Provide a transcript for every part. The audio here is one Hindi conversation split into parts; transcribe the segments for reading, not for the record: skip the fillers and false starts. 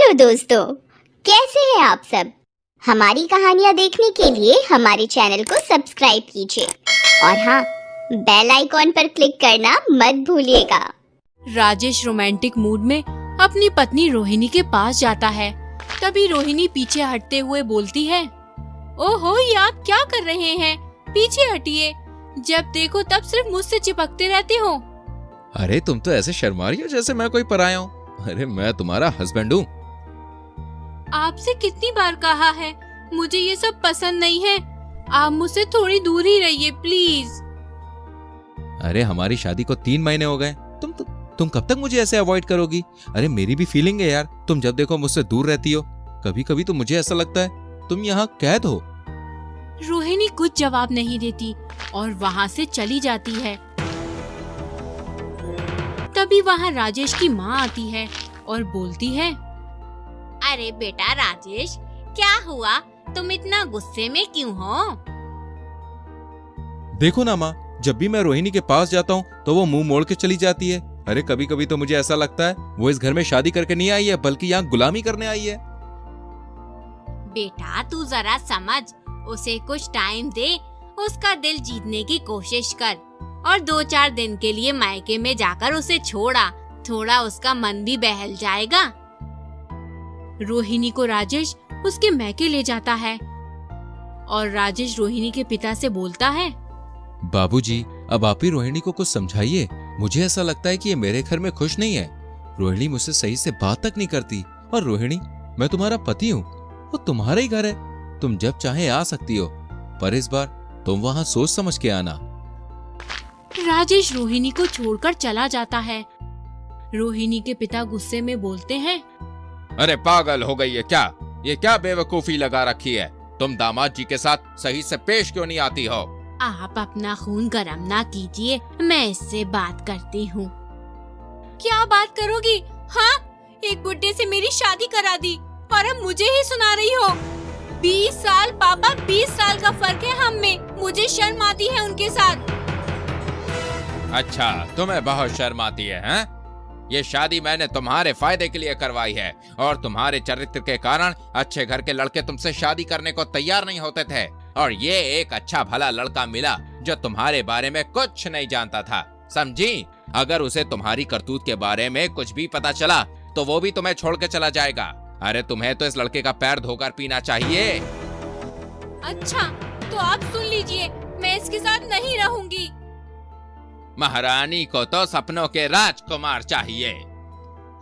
हेलो दोस्तों, कैसे हैं आप सब। हमारी कहानियाँ देखने के लिए हमारे चैनल को सब्सक्राइब कीजिए और हाँ, बेल आइकॉन पर क्लिक करना मत भूलिएगा। राजेश रोमांटिक मूड में अपनी पत्नी रोहिणी के पास जाता है। तभी रोहिणी पीछे हटते हुए बोलती है, ओहो, ये आप क्या कर रहे हैं? पीछे हटिए, जब देखो तब सिर्फ मुझसे चिपकते रहते हो। अरे तुम तो ऐसे शर्मा रही हो जैसे मैं कोई पराया हूँ। अरे मैं तुम्हारा हस्बैंड हूँ। आपसे कितनी बार कहा है, मुझे ये सब पसंद नहीं है। आप मुझसे थोड़ी दूर ही रहिए प्लीज। अरे हमारी शादी को 3 महीने हो गए, तुम कब तक मुझे ऐसे अवॉइड करोगी? अरे मेरी भी फीलिंग है यार, तुम जब देखो मुझसे दूर रहती हो। कभी कभी तो मुझे ऐसा लगता है तुम यहाँ कैद हो। रोहिणी कुछ जवाब नहीं देती और वहाँ से चली जाती है। तभी वहाँ राजेश की माँ आती है और बोलती है, अरे बेटा राजेश, क्या हुआ? तुम इतना गुस्से में क्यों हो? देखो ना माँ, जब भी मैं रोहिणी के पास जाता हूँ तो वो मुंह मोड़ के चली जाती है। अरे कभी कभी तो मुझे ऐसा लगता है वो इस घर में शादी करके नहीं आई है, बल्कि यहाँ गुलामी करने आई है। बेटा तू जरा समझ, उसे कुछ टाइम दे, उसका दिल जीतने की कोशिश कर और 2-4 दिन के लिए मायके में जाकर उसे छोड़ा, थोड़ा उसका मन भी बहल जाएगा। रोहिणी को राजेश उसके मैके ले जाता है और राजेश रोहिणी के पिता से बोलता है, बाबूजी, अब आप ही रोहिणी को कुछ समझाइए। मुझे ऐसा लगता है कि ये मेरे घर में खुश नहीं है। रोहिणी मुझसे सही से बात तक नहीं करती। और रोहिणी, मैं तुम्हारा पति हूँ, वो तुम्हारा ही घर है, तुम जब चाहे आ सकती हो, पर इस बार तुम वहाँ सोच समझ के आना। राजेश रोहिणी को छोड़कर चला जाता है। रोहिणी के पिता गुस्से में बोलते हैं, अरे पागल हो गई है क्या? ये क्या बेवकूफी लगा रखी है? तुम दामाद जी के साथ सही से पेश क्यों नहीं आती हो? आप अपना खून गर्म ना कीजिए, मैं इससे बात करती हूँ। क्या बात करोगी? हाँ, एक बुड्ढे से मेरी शादी करा दी और अब मुझे ही सुना रही हो। 20 साल पापा, 20 साल का फर्क है हम में। मुझे शर्म आती है उनके साथ। अच्छा, तुम्हें बहुत शर्म आती है, हैं? ये शादी मैंने तुम्हारे फायदे के लिए करवाई है और तुम्हारे चरित्र के कारण अच्छे घर के लड़के तुमसे शादी करने को तैयार नहीं होते थे, और ये एक अच्छा भला लड़का मिला जो तुम्हारे बारे में कुछ नहीं जानता था, समझी? अगर उसे तुम्हारी करतूत के बारे में कुछ भी पता चला तो वो भी तुम्हें छोड़ के चला जाएगा। अरे तुम्हें तो इस लड़के का पैर धोकर पीना चाहिए। अच्छा, तो आप सुन लीजिए, मैं इसके साथ नहीं रहूंगी। महारानी को तो सपनों के राजकुमार चाहिए।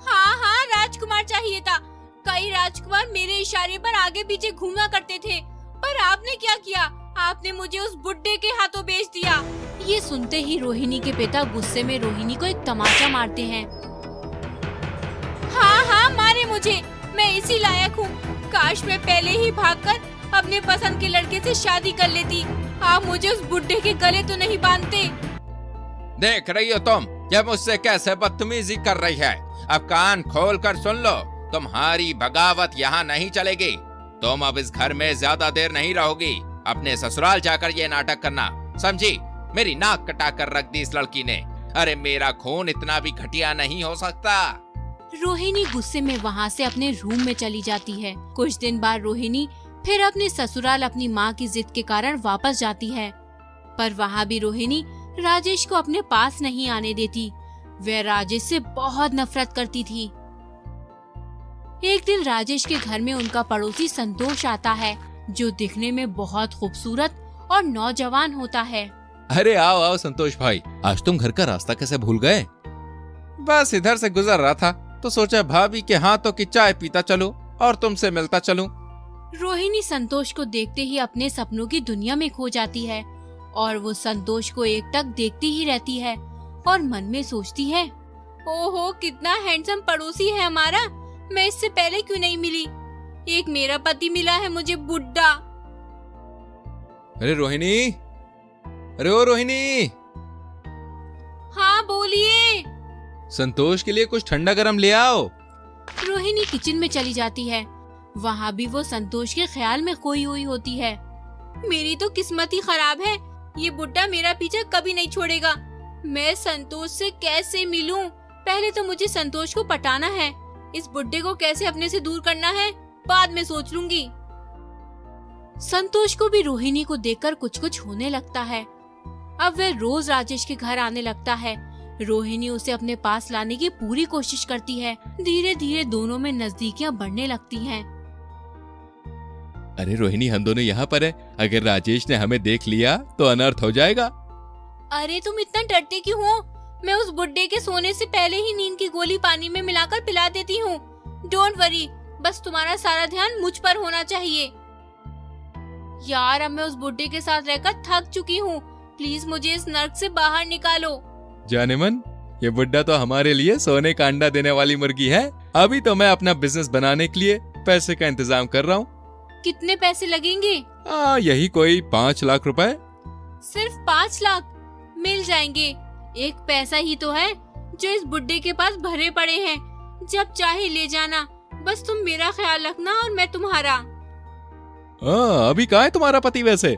हाँ हाँ, राजकुमार चाहिए था। कई राजकुमार मेरे इशारे पर आगे पीछे घूमा करते थे, पर आपने क्या किया? आपने मुझे उस बुड्ढे के हाथों बेच दिया। ये सुनते ही रोहिणी के पिता गुस्से में रोहिणी को एक तमाचा मारते हैं। हाँ हाँ, मारे मुझे, मैं इसी लायक हूँ। काश मैं पहले ही भागकर अपने पसंद के लड़के से शादी कर लेती। आप मुझे उस बुड्ढे के गले तो नहीं बांधते। देख रही हो तुम ये मुझसे कैसे बदतमीजी कर रही है? अब कान खोल कर सुन लो, तुम्हारी बगावत यहाँ नहीं चलेगी। तुम अब इस घर में ज्यादा देर नहीं रहोगी। अपने ससुराल जाकर ये नाटक करना, समझी? मेरी नाक कटा कर रख दी इस लड़की ने। अरे मेरा खून इतना भी घटिया नहीं हो सकता। रोहिणी गुस्से में वहाँ से अपने रूम में चली जाती है। कुछ दिन बाद रोहिणी फिर अपने ससुराल अपनी माँ की जिद के कारण वापस जाती है, पर वहाँ भी रोहिणी राजेश को अपने पास नहीं आने देती। वह राजेश से बहुत नफरत करती थी। एक दिन राजेश के घर में उनका पड़ोसी संतोष आता है, जो दिखने में बहुत खूबसूरत और नौजवान होता है। अरे आओ आओ संतोष भाई, आज तुम घर का रास्ता कैसे भूल गए? बस इधर से गुजर रहा था तो सोचा भाभी के हाथों की चाय पीता चलूं और तुमसे मिलता चलूं। रोहिणी संतोष को देखते ही अपने सपनों की दुनिया में खो जाती है और वो संतोष को एकटक देखती ही रहती है और मन में सोचती है, ओहो, कितना हैंडसम पड़ोसी है हमारा। मैं इससे पहले क्यों नहीं मिली? एक मेरा पति मिला है मुझे, बुड्ढा। अरे रोहिणी, अरे ओ रोहिणी। हाँ बोलिए। संतोष के लिए कुछ ठंडा गरम ले आओ। रोहिणी किचन में चली जाती है। वहाँ भी वो संतोष के ख्याल में खोई हुई होती है। मेरी तो किस्मत ही खराब है, ये बुड्ढा मेरा पीछा कभी नहीं छोड़ेगा। मैं संतोष से कैसे मिलूं? पहले तो मुझे संतोष को पटाना है। इस बुड्ढे को कैसे अपने से दूर करना है बाद में सोच लूंगी। संतोष को भी रोहिणी को देखकर कुछ कुछ होने लगता है। अब वह रोज राजेश के घर आने लगता है। रोहिणी उसे अपने पास लाने की पूरी कोशिश करती है। धीरे धीरे दोनों में नजदीकियां बढ़ने लगती हैं। अरे रोहिणी, हम दोनों यहाँ पर है। अगर राजेश ने हमें देख लिया तो अनर्थ हो जाएगा। अरे तुम इतना डरते क्यों हो? मैं उस बुड्ढे के सोने से पहले ही नींद की गोली पानी में मिलाकर पिला देती हूँ। डोंट वरी, बस तुम्हारा सारा ध्यान मुझ पर होना चाहिए। यार, अब मैं उस बुड्ढे के साथ रहकर थक चुकी हूँ। प्लीज मुझे इस नर्क से बाहर निकालो। जाने मन, ये बुड्ढा तो हमारे लिए सोने का अंडा देने वाली मुर्गी है। अभी तो मैं अपना बिजनेस बनाने के लिए पैसे का इंतजाम कर रहा हूँ। कितने पैसे लगेंगे? यही कोई 5 लाख रुपए। सिर्फ 5 लाख? मिल जाएंगे। एक पैसा ही तो है जो इस बुड्ढे के पास भरे पड़े हैं। जब चाहे ले जाना, बस तुम मेरा ख्याल रखना और मैं तुम्हारा। अभी कहाँ है तुम्हारा पति? वैसे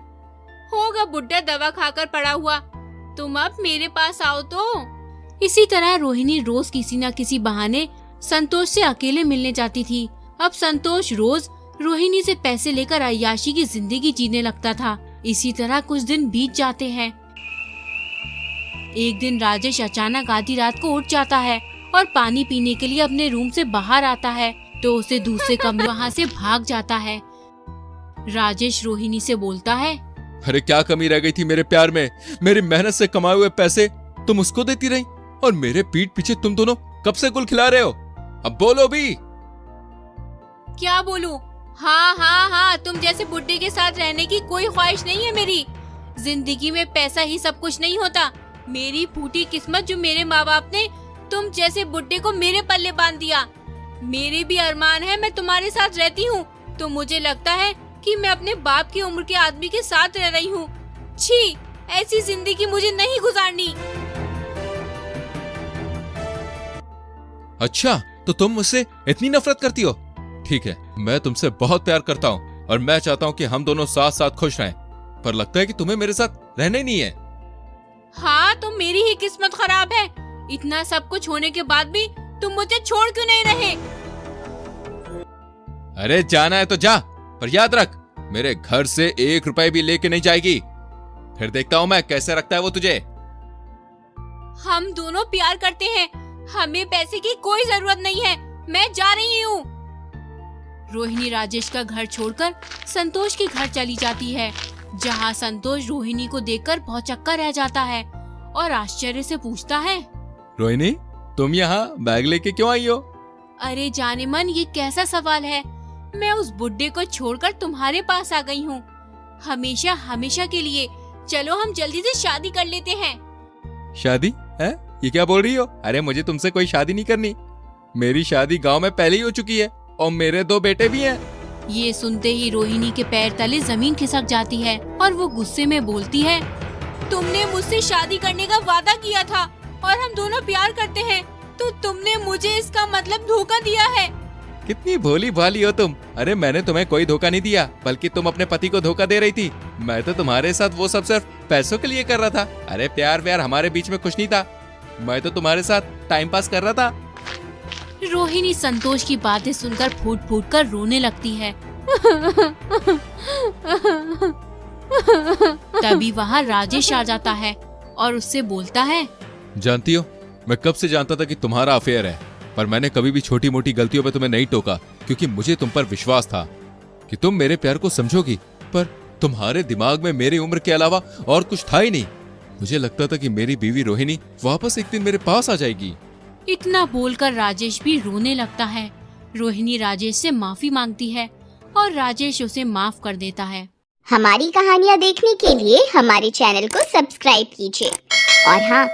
होगा बुड्ढा दवा खाकर पड़ा हुआ। तुम अब मेरे पास आओ तो। इसी तरह रोहिणी रोज किसी न किसी बहाने संतोष से अकेले मिलने जाती थी। अब संतोष रोज रोहिणी से पैसे लेकर अय्याशी की जिंदगी जीने लगता था। इसी तरह कुछ दिन बीत जाते हैं। एक दिन राजेश अचानक आधी रात को उठ जाता है और पानी पीने के लिए अपने रूम से बाहर आता है तो उसे दूसरे कमरे वहाँ से भाग जाता है। राजेश रोहिणी से बोलता है, अरे क्या कमी रह गई थी मेरे प्यार में? मेरी मेहनत से कमाए हुए पैसे तुम उसको देती रही और मेरे पीठ पीछे तुम दोनों कब से गुल खिला रहे हो? अब बोलो भी। क्या बोलूं? हाँ, तुम जैसे बुड्ढे के साथ रहने की कोई ख्वाहिश नहीं है मेरी। जिंदगी में पैसा ही सब कुछ नहीं होता। मेरी फूटी किस्मत जो मेरे माँ बाप ने तुम जैसे बुड्ढे को मेरे पल्ले बांध दिया। मेरे भी अरमान है मैं तुम्हारे साथ रहती हूँ तो मुझे लगता है कि मैं अपने बाप की उम्र के आदमी के साथ रह रही हूँ। छी, ऐसी जिंदगी मुझे नहीं गुजारनी। अच्छा, तो तुम मुझसे इतनी नफरत करती हो? ठीक है, मैं तुमसे बहुत प्यार करता हूँ और मैं चाहता हूँ कि हम दोनों साथ साथ खुश रहें, पर लगता है कि तुम्हें मेरे साथ रहना ही नहीं है। हाँ, तो मेरी ही किस्मत खराब है। इतना सब कुछ होने के बाद भी तुम मुझे छोड़ क्यों नहीं रहे? अरे जाना है तो जा, पर याद रख मेरे घर से 1 रुपए भी लेके नहीं जाएगी। फिर देखता हूँ मैं कैसे रखता है वो तुझे। हम दोनों प्यार करते हैं, हमें पैसे की कोई जरूरत नहीं है। मैं जा रही हूँ। रोहिणी राजेश का घर छोड़कर संतोष के घर चली जाती है, जहाँ संतोष रोहिणी को देखकर भौचक्का रह जाता है और आश्चर्य से पूछता है, रोहिणी, तुम यहाँ बैग लेके क्यों आई हो? अरे जाने मन, ये कैसा सवाल है? मैं उस बुड्ढे को छोड़कर तुम्हारे पास आ गई हूँ, हमेशा हमेशा के लिए। चलो हम जल्दी से शादी कर लेते हैं। शादी है? ये क्या बोल रही हो? अरे मुझे तुमसे कोई शादी नहीं करनी। मेरी शादी गांव में पहले ही हो चुकी है और मेरे 2 बेटे भी हैं। ये सुनते ही रोहिणी के पैर तले जमीन खिसक जाती है और वो गुस्से में बोलती है, तुमने मुझसे शादी करने का वादा किया था और हम दोनों प्यार करते हैं, तो तुमने मुझे इसका मतलब धोखा दिया है। कितनी भोली भाली हो तुम। अरे मैंने तुम्हें कोई धोखा नहीं दिया, बल्कि तुम अपने पति को धोखा दे रही थी। मैं तो तुम्हारे साथ वो सब सिर्फ पैसों के लिए कर रहा था। अरे प्यार व्यार हमारे बीच में कुछ नहीं था। मैं तो तुम्हारे साथ टाइम पास कर रहा था। रोहिणी संतोष की बातें सुनकर फूट फूट कर रोने लगती है। तभी वहाँ राजेश आ जाता है और उससे बोलता है, जानती हो, मैं कब से जानता था कि तुम्हारा अफेयर है, पर मैंने कभी भी छोटी मोटी गलतियों पे तुम्हें नहीं टोका, क्योंकि मुझे तुम पर विश्वास था कि तुम मेरे प्यार को समझोगी। पर तुम्हारे दिमाग में मेरी उम्र के अलावा और कुछ था ही नहीं। मुझे लगता था कि मेरी बीवी रोहिणी वापस एक दिन मेरे पास आ जाएगी। इतना बोलकर राजेश भी रोने लगता है। रोहिणी राजेश से माफी मांगती है और राजेश उसे माफ कर देता है। हमारी कहानियाँ देखने के लिए हमारे चैनल को सब्सक्राइब कीजिए और हाँ,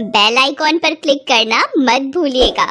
बेल आइकॉन पर क्लिक करना मत भूलिएगा।